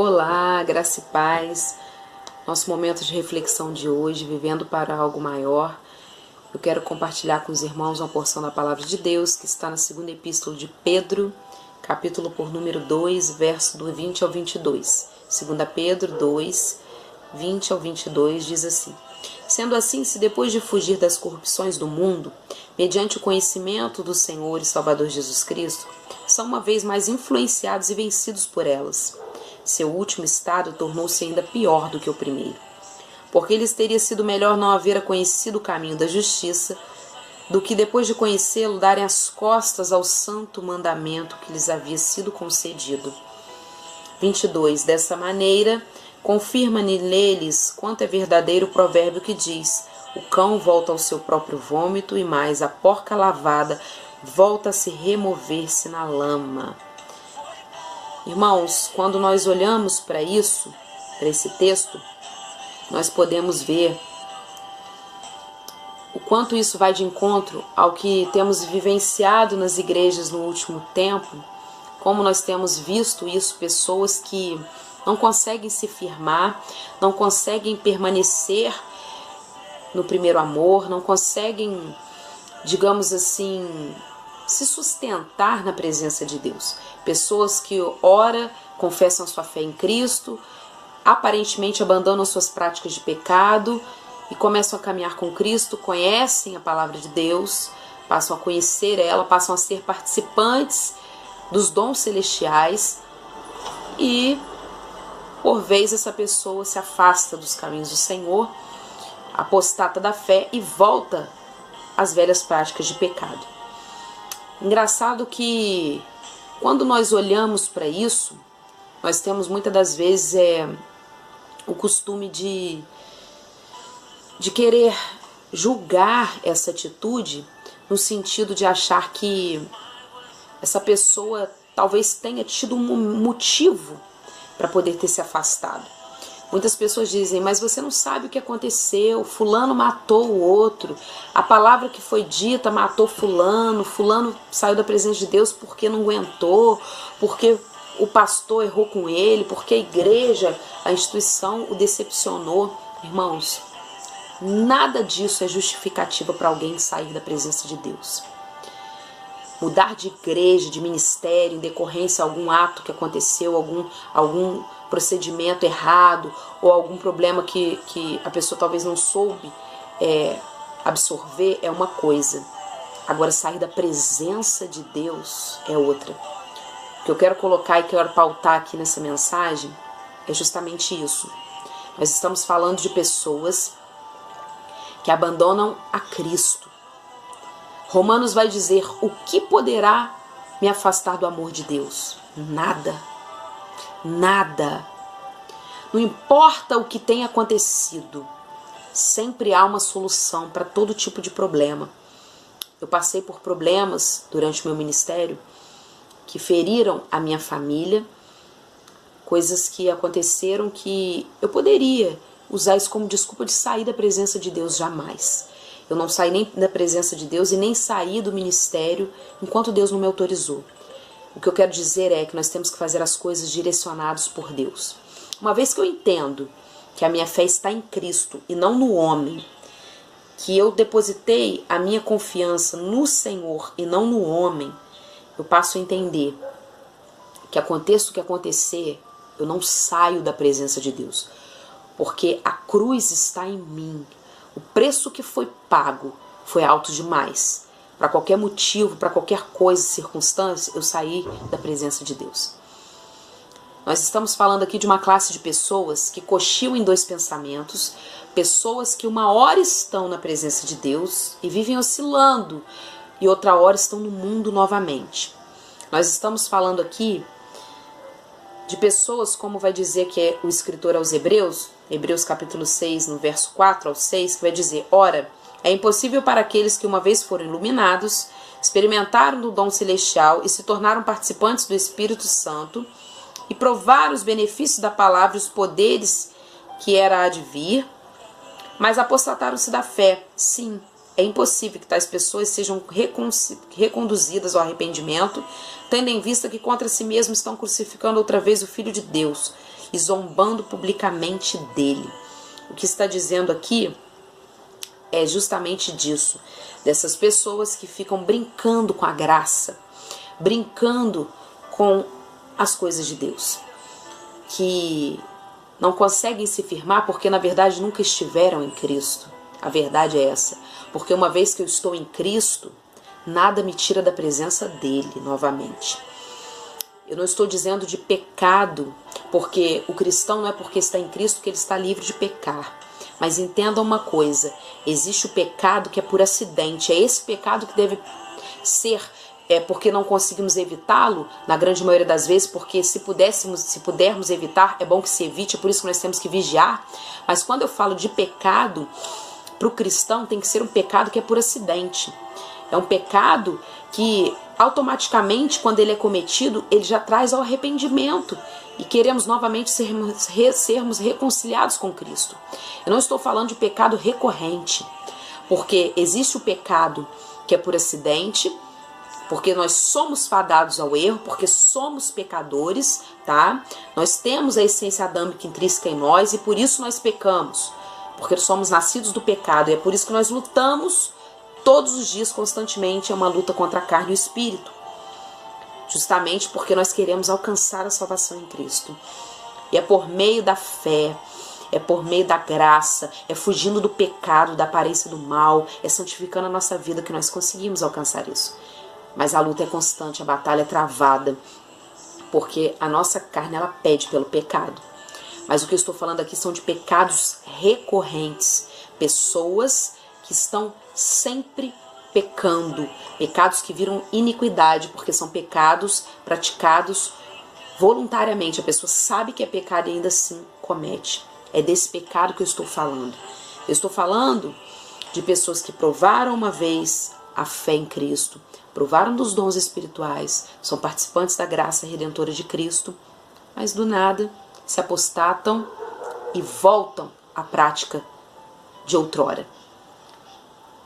Olá, graça e paz. Nosso momento de reflexão de hoje, vivendo para algo maior. Eu quero compartilhar com os irmãos uma porção da palavra de Deus que está na segunda epístola de Pedro, capítulo por número 2, verso do 20 ao 22. 2 Pedro 2, 20 ao 22 diz assim: Sendo assim, se depois de fugir das corrupções do mundo, mediante o conhecimento do Senhor e Salvador Jesus Cristo, são uma vez mais influenciados e vencidos por elas, seu último estado tornou-se ainda pior do que o primeiro. Porque lhes teria sido melhor não haver conhecido o caminho da justiça, do que depois de conhecê-lo darem as costas ao santo mandamento que lhes havia sido concedido. 22. Dessa maneira, confirma neles quanto é verdadeiro o provérbio que diz: o cão volta ao seu próprio vômito, e mais a porca lavada volta a se remover-se na lama. Irmãos, quando nós olhamos para isso, para esse texto, nós podemos ver o quanto isso vai de encontro ao que temos vivenciado nas igrejas no último tempo, como nós temos visto isso, pessoas que não conseguem se firmar, não conseguem permanecer no primeiro amor, não conseguem, digamos assim, se sustentar na presença de Deus. Pessoas que ora, confessam a sua fé em Cristo, aparentemente abandonam suas práticas de pecado e começam a caminhar com Cristo, conhecem a palavra de Deus, passam a conhecer ela, passam a ser participantes dos dons celestiais e, por vezes, essa pessoa se afasta dos caminhos do Senhor, apostata da fé e volta às velhas práticas de pecado. Engraçado que quando nós olhamos para isso, nós temos muitas das vezes o costume de querer julgar essa atitude no sentido de achar que essa pessoa talvez tenha tido um motivo para poder ter se afastado. Muitas pessoas dizem, mas você não sabe o que aconteceu, fulano matou o outro, a palavra que foi dita matou fulano, fulano saiu da presença de Deus porque não aguentou, porque o pastor errou com ele, porque a igreja, a instituição o decepcionou. Irmãos, nada disso é justificativa para alguém sair da presença de Deus. Mudar de igreja, de ministério, em decorrência a algum ato que aconteceu, algum procedimento errado ou algum problema que a pessoa talvez não soube absorver é uma coisa. Agora, sair da presença de Deus é outra. O que eu quero colocar e quero pautar aqui nessa mensagem é justamente isso. Nós estamos falando de pessoas que abandonam a Cristo. Romanos vai dizer: o que poderá me afastar do amor de Deus? Nada. Nada. Não importa o que tenha acontecido, sempre há uma solução para todo tipo de problema. Eu passei por problemas durante o meu ministério que feriram a minha família, coisas que aconteceram que eu poderia usar isso como desculpa de sair da presença de Deus. Jamais. Eu não saí nem da presença de Deus e nem saí do ministério enquanto Deus não me autorizou. O que eu quero dizer é que nós temos que fazer as coisas direcionadas por Deus. Uma vez que eu entendo que a minha fé está em Cristo e não no homem, que eu depositei a minha confiança no Senhor e não no homem, eu passo a entender que aconteça o que acontecer, eu não saio da presença de Deus, porque a cruz está em mim. O preço que foi pago foi alto demais. Para qualquer motivo, para qualquer coisa, circunstância, eu saí da presença de Deus. Nós estamos falando aqui de uma classe de pessoas que cochilam em dois pensamentos, pessoas que uma hora estão na presença de Deus e vivem oscilando, e outra hora estão no mundo novamente. Nós estamos falando aqui de pessoas, como vai dizer que é o escritor aos Hebreus, Hebreus capítulo 6, no verso 4 ao 6, que vai dizer: ora, é impossível para aqueles que uma vez foram iluminados, experimentaram do dom celestial e se tornaram participantes do Espírito Santo e provaram os benefícios da palavra e os poderes que era a de vir, mas apostataram-se da fé. Sim, é impossível que tais pessoas sejam reconduzidas ao arrependimento, tendo em vista que contra si mesmos estão crucificando outra vez o Filho de Deus, e zombando publicamente dele. O que está dizendo aqui é justamente disso, dessas pessoas que ficam brincando com a graça, brincando com as coisas de Deus, que não conseguem se firmar porque na verdade nunca estiveram em Cristo. A verdade é essa, porque uma vez que eu estou em Cristo, nada me tira da presença dele novamente. Eu não estou dizendo de pecado, porque o cristão não é porque está em Cristo que ele está livre de pecar. Mas entendam uma coisa, existe o pecado que é por acidente, é esse pecado que deve ser, porque não conseguimos evitá-lo, na grande maioria das vezes, porque se pudermos evitar, é bom que se evite, é por isso que nós temos que vigiar. Mas quando eu falo de pecado, para o cristão tem que ser um pecado que é por acidente. É um pecado que automaticamente, quando ele é cometido, ele já traz ao arrependimento e queremos novamente sermos reconciliados com Cristo. Eu não estou falando de pecado recorrente, porque existe o pecado que é por acidente, porque nós somos fadados ao erro, porque somos pecadores, tá? Nós temos a essência adâmica intrínseca em nós e por isso nós pecamos, porque somos nascidos do pecado e é por isso que nós lutamos todos os dias, constantemente, é uma luta contra a carne e o espírito. Justamente porque nós queremos alcançar a salvação em Cristo. E é por meio da fé, é por meio da graça, é fugindo do pecado, da aparência do mal, é santificando a nossa vida que nós conseguimos alcançar isso. Mas a luta é constante, a batalha é travada, porque a nossa carne ela pede pelo pecado. Mas o que eu estou falando aqui são de pecados recorrentes, pessoas que estão sempre pecando, pecados que viram iniquidade, porque são pecados praticados voluntariamente. A pessoa sabe que é pecado e ainda assim comete. É desse pecado que eu estou falando. Eu estou falando de pessoas que provaram uma vez a fé em Cristo, provaram dos dons espirituais, são participantes da graça redentora de Cristo, mas do nada se apostatam e voltam à prática de outrora.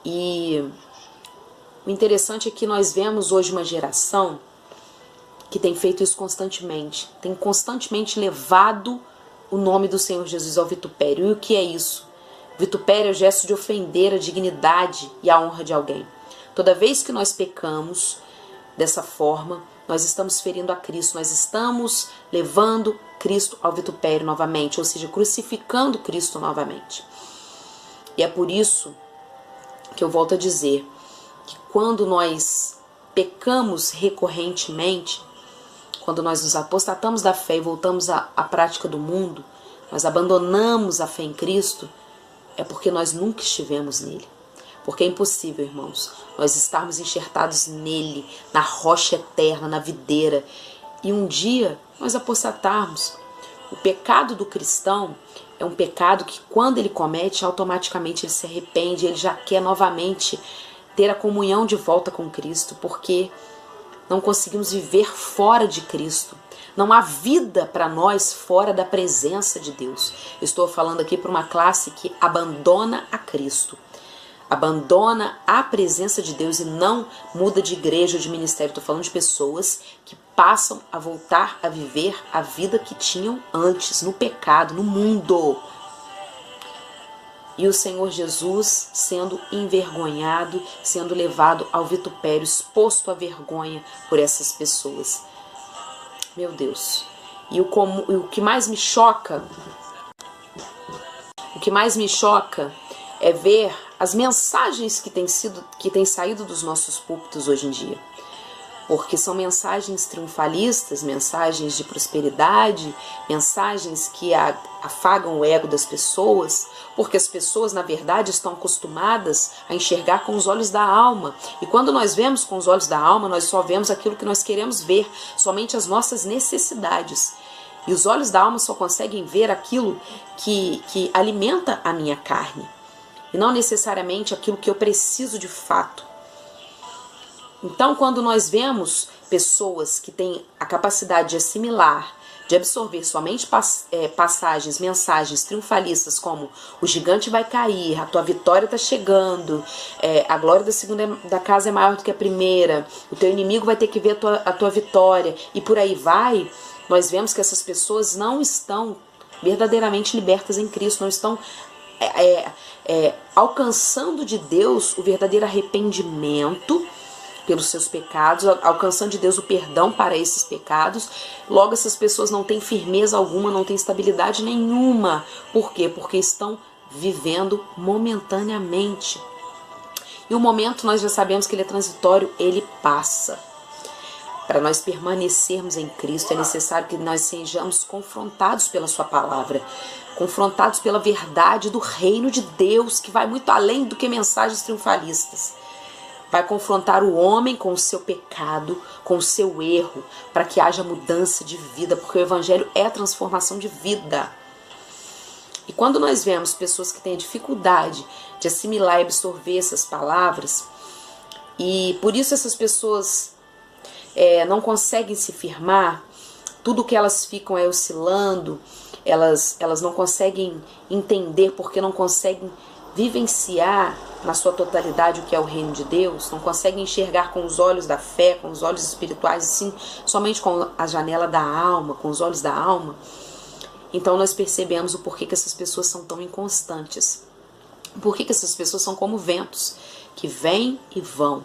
E o interessante é que nós vemos hoje uma geração que tem feito isso constantemente, tem constantemente levado o nome do Senhor Jesus ao vitupério. E o que é isso? Vitupério é o gesto de ofender a dignidade e a honra de alguém. Toda vez que nós pecamos dessa forma, nós estamos ferindo a Cristo, nós estamos levando Cristo ao vitupério novamente, ou seja, crucificando Cristo novamente. E é por isso que eu volto a dizer que quando nós pecamos recorrentemente, quando nós nos apostatamos da fé e voltamos à prática do mundo, nós abandonamos a fé em Cristo, é porque nós nunca estivemos nele. Porque é impossível, irmãos, nós estarmos enxertados nele, na rocha eterna, na videira, e um dia nós apostatarmos. O pecado do cristão é um pecado que quando ele comete, automaticamente ele se arrepende, ele já quer novamente ter a comunhão de volta com Cristo, porque não conseguimos viver fora de Cristo. Não há vida para nós fora da presença de Deus. Eu estou falando aqui para uma classe que abandona a Cristo, abandona a presença de Deus e não muda de igreja ou de ministério. Estou falando de pessoas que passam a voltar a viver a vida que tinham antes, no pecado, no mundo. E o Senhor Jesus sendo envergonhado, sendo levado ao vitupério, exposto à vergonha por essas pessoas. Meu Deus. E o que mais me choca, é ver as mensagens que têm saído dos nossos púlpitos hoje em dia. Porque são mensagens triunfalistas, mensagens de prosperidade, mensagens que afagam o ego das pessoas, porque as pessoas, na verdade, estão acostumadas a enxergar com os olhos da alma. E quando nós vemos com os olhos da alma, nós só vemos aquilo que nós queremos ver, somente as nossas necessidades. E os olhos da alma só conseguem ver aquilo que alimenta a minha carne, e não necessariamente aquilo que eu preciso de fato. Então, quando nós vemos pessoas que têm a capacidade de assimilar, de absorver somente passagens, mensagens triunfalistas como o gigante vai cair, a tua vitória está chegando, a glória da casa é maior do que a primeira, o teu inimigo vai ter que ver a tua vitória, e por aí vai, nós vemos que essas pessoas não estão verdadeiramente libertas em Cristo, não estão alcançando de Deus o verdadeiro arrependimento pelos seus pecados, alcançando de Deus o perdão para esses pecados. Logo, essas pessoas não têm firmeza alguma, não têm estabilidade nenhuma. Por quê? Porque estão vivendo momentaneamente. E o momento, nós já sabemos que ele é transitório, ele passa. Para nós permanecermos em Cristo, é necessário que nós sejamos confrontados pela sua palavra, confrontados pela verdade do reino de Deus, que vai muito além do que mensagens triunfalistas. Vai confrontar o homem com o seu pecado, com o seu erro, para que haja mudança de vida, porque o evangelho é a transformação de vida. E quando nós vemos pessoas que têm dificuldade de assimilar e absorver essas palavras, e por isso essas pessoas não conseguem se firmar, tudo que elas ficam oscilando, elas não conseguem entender porque não conseguem vivenciar na sua totalidade o que é o reino de Deus, não conseguem enxergar com os olhos da fé, com os olhos espirituais, assim, somente com a janela da alma, com os olhos da alma. Então nós percebemos o porquê que essas pessoas são tão inconstantes, porquê que essas pessoas são como ventos, que vêm e vão.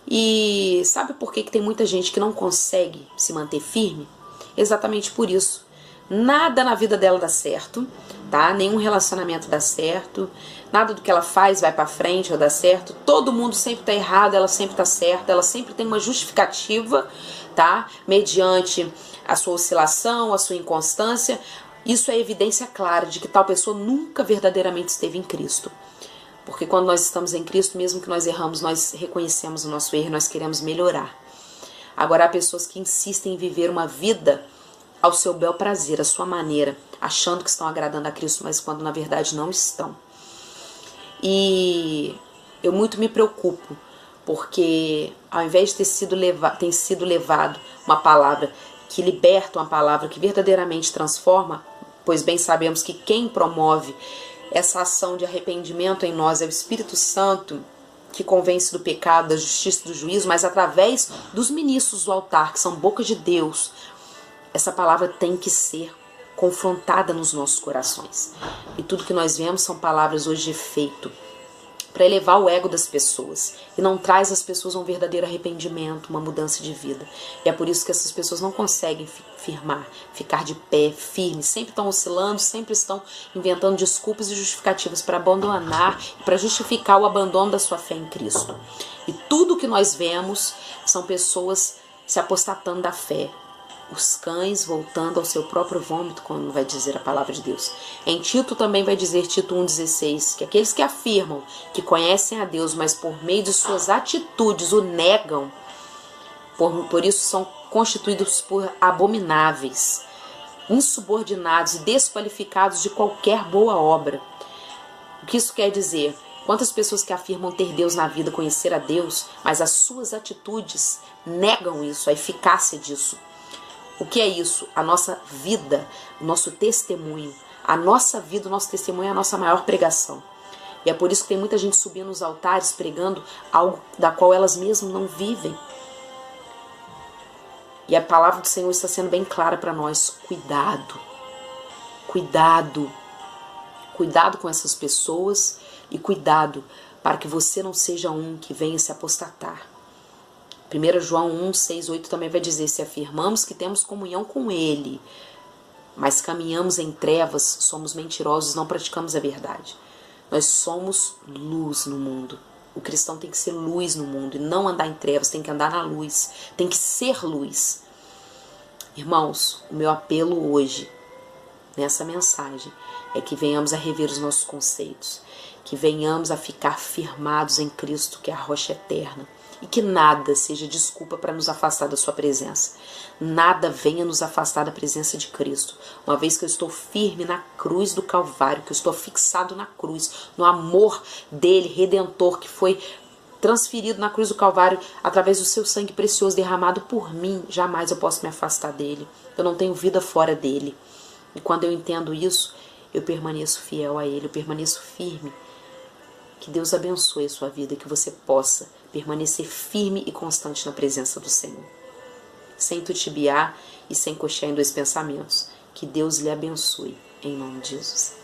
E sabe por que tem muita gente que não consegue se manter firme? Exatamente por isso. Nada na vida dela dá certo, tá? Nenhum relacionamento dá certo, nada do que ela faz vai pra frente ou dá certo. Todo mundo sempre tá errado, ela sempre tá certa, ela sempre tem uma justificativa, tá? Mediante a sua oscilação, a sua inconstância. Isso é evidência clara de que tal pessoa nunca verdadeiramente esteve em Cristo. Porque quando nós estamos em Cristo, mesmo que nós erramos, nós reconhecemos o nosso erro e nós queremos melhorar. Agora há pessoas que insistem em viver uma vida ao seu bel prazer, à sua maneira, achando que estão agradando a Cristo, mas quando na verdade não estão. E eu muito me preocupo, porque ao invés de ter sido levado uma palavra que liberta, uma palavra que verdadeiramente transforma, pois bem sabemos que quem promove essa ação de arrependimento em nós é o Espírito Santo, que convence do pecado, da justiça e do juízo, mas através dos ministros do altar, que são boca de Deus, essa palavra tem que ser confrontada nos nossos corações. E tudo que nós vemos são palavras hoje de efeito, para elevar o ego das pessoas, e não traz às pessoas um verdadeiro arrependimento, uma mudança de vida. E é por isso que essas pessoas não conseguem firmar, ficar de pé, firmes, sempre estão oscilando, sempre estão inventando desculpas e justificativas para abandonar, para justificar o abandono da sua fé em Cristo. E tudo que nós vemos são pessoas se apostatando da fé, os cães voltando ao seu próprio vômito, como vai dizer a palavra de Deus. Em Tito também vai dizer, Tito 1,16, que aqueles que afirmam que conhecem a Deus, mas por meio de suas atitudes o negam, por isso são constituídos por abomináveis, insubordinados e desqualificados de qualquer boa obra. O que isso quer dizer? Quantas pessoas que afirmam ter Deus na vida, conhecer a Deus, mas as suas atitudes negam isso, a eficácia disso. O que é isso? A nossa vida, o nosso testemunho. A nossa vida, o nosso testemunho é a nossa maior pregação. E é por isso que tem muita gente subindo nos altares, pregando algo da qual elas mesmas não vivem. E a palavra do Senhor está sendo bem clara para nós. Cuidado. Cuidado. Cuidado com essas pessoas e cuidado para que você não seja um que venha se apostatar. 1 João 1, 6, 8 também vai dizer, se afirmamos que temos comunhão com Ele, mas caminhamos em trevas, somos mentirosos, não praticamos a verdade. Nós somos luz no mundo. O cristão tem que ser luz no mundo e não andar em trevas, tem que andar na luz, tem que ser luz. Irmãos, o meu apelo hoje, nessa mensagem, é que venhamos a rever os nossos conceitos, que venhamos a ficar firmados em Cristo, que é a rocha eterna, e que nada seja desculpa para nos afastar da sua presença. Nada venha nos afastar da presença de Cristo. Uma vez que eu estou firme na cruz do Calvário, que eu estou fixado na cruz, no amor dele, redentor, que foi transferido na cruz do Calvário através do seu sangue precioso derramado por mim, jamais eu posso me afastar dele. Eu não tenho vida fora dele. E quando eu entendo isso, eu permaneço fiel a ele, eu permaneço firme. Que Deus abençoe a sua vida, que você possa permanecer firme e constante na presença do Senhor. sem titubear e sem cochear em dois pensamentos. Que Deus lhe abençoe, em nome de Jesus.